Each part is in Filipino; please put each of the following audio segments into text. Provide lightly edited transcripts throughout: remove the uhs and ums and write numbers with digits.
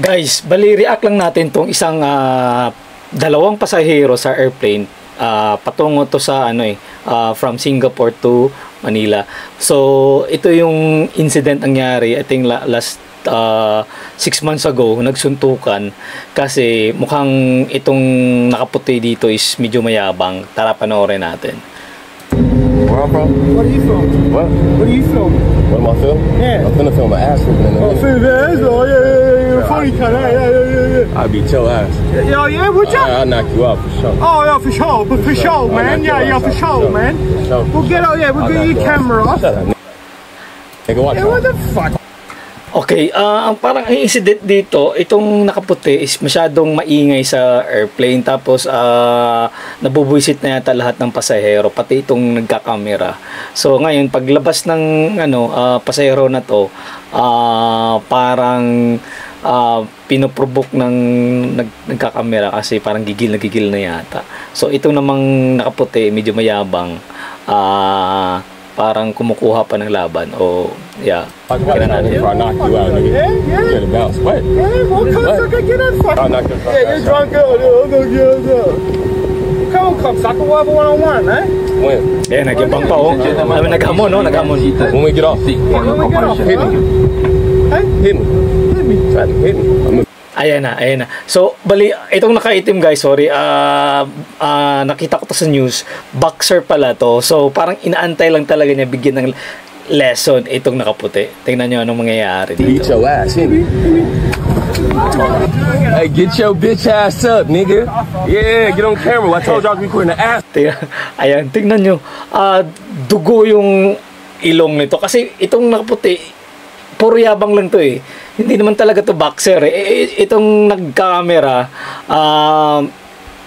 Guys, bali react lang natin tong isang dalawang pasahero sa airplane. Patungo to sa from Singapore to Manila. So, ito yung incident nangyari, I think last 6 months ago, nagsuntukan kasi mukhang itong nakaputi dito is medyo mayabang. Tara panoorin natin. Where I'm from? What are you from? What? What are you from? What am I film? Yeah. I'm finna film my ass whooping in the Oh, film the ass? Oh, yeah. Funny cut. Yeah. I'll beat your ass. Yeah, what's up? I'll knock you out for sure. Oh, yeah, for sure. But for sure, man. Yeah, for sure, man. For sure. We'll get out, we'll get your camera off. Shut up, nigga, watch Yeah, what the fuck? Okay, ang parang incident dito, itong nakaputi is masyadong maingay sa airplane, tapos nabubuisit na yata lahat ng pasahero, pati itong nagkakamera. So ngayon, paglabas ng pasahero na to, parang pinoprovoke ng nagkakamera kasi parang gigil na yata. So ito namang nakaputi, medyo mayabang, parang kumukuha pa ng laban. Yeah, kaya natin. Before I knock you out, nigga. Yeah. You gotta bounce. What? Yeah, well, come on, sucker, get in, fuck. I'll knock your fucking Yeah, you're ass drunk, Come on, come, sucker, we'll have a one-on-one, eh? When? Eh, nagyabang pa, naghamon, naghamon. When we get off. When we get off, Hit me. Hey? Hit me. Hit me. Try to hit me. Ayan na. So, bali, itong nakaitim guys, sorry, nakita ko to sa news, boxer pala to. So, parang inaantay lang talaga niya bigyan ng lesson itong nakaputi. Tingnan nyo anong mangyayari Beat dito. your ass. Hit me. Hey, get your bitch ass up, nigga. Yeah, get on camera. I told y'all to be putting the ass. Ayan, tingnan nyo. Dugo yung ilong nito. Kasi itong nakaputi, puro yabang lang to eh. Hindi naman talaga to boxer eh. Itong nagka-camera,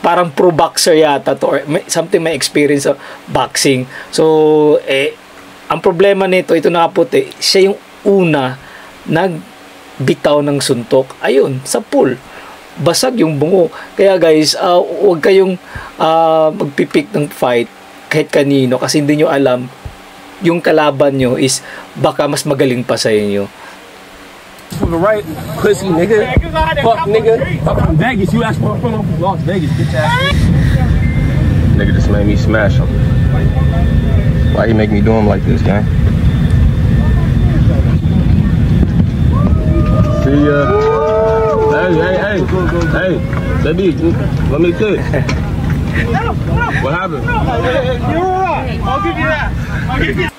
parang pro boxer yata to, or something may experience of boxing. So, ang problema nito, ito nakaputi, siya yung una nagbitaw ng suntok. Ayun, sa pool. Basag yung bungo. Kaya guys, huwag kayong magpipick ng fight kahit kanino kasi hindi nyo alam yung kalaban nyo is baka mas magaling pa sa inyo. From the right, pussy nigga. Fuck nigga. I'm from Vegas. You asked for from Las Vegas, bitch ass. Nigga just made me smash him. Why you make me do him like this, gang? See ya. Hey, baby, let me cook. What happened? You're alright. I'll give you that. I'll give you that.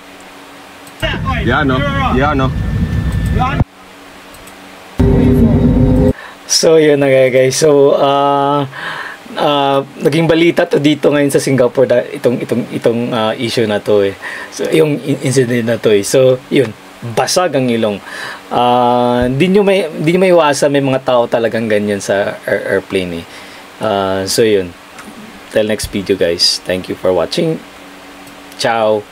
Yeah, I know. Yeah, I know. So yun na guys. So naging balita to dito ngayon sa Singapore itong issue na to eh. So yung incident na to eh. So yun, basag ang ilong. Hindi nyo may iwasan, may mga tao talagang ganyan sa airplane eh. So yun. Till next video guys. Thank you for watching. Ciao.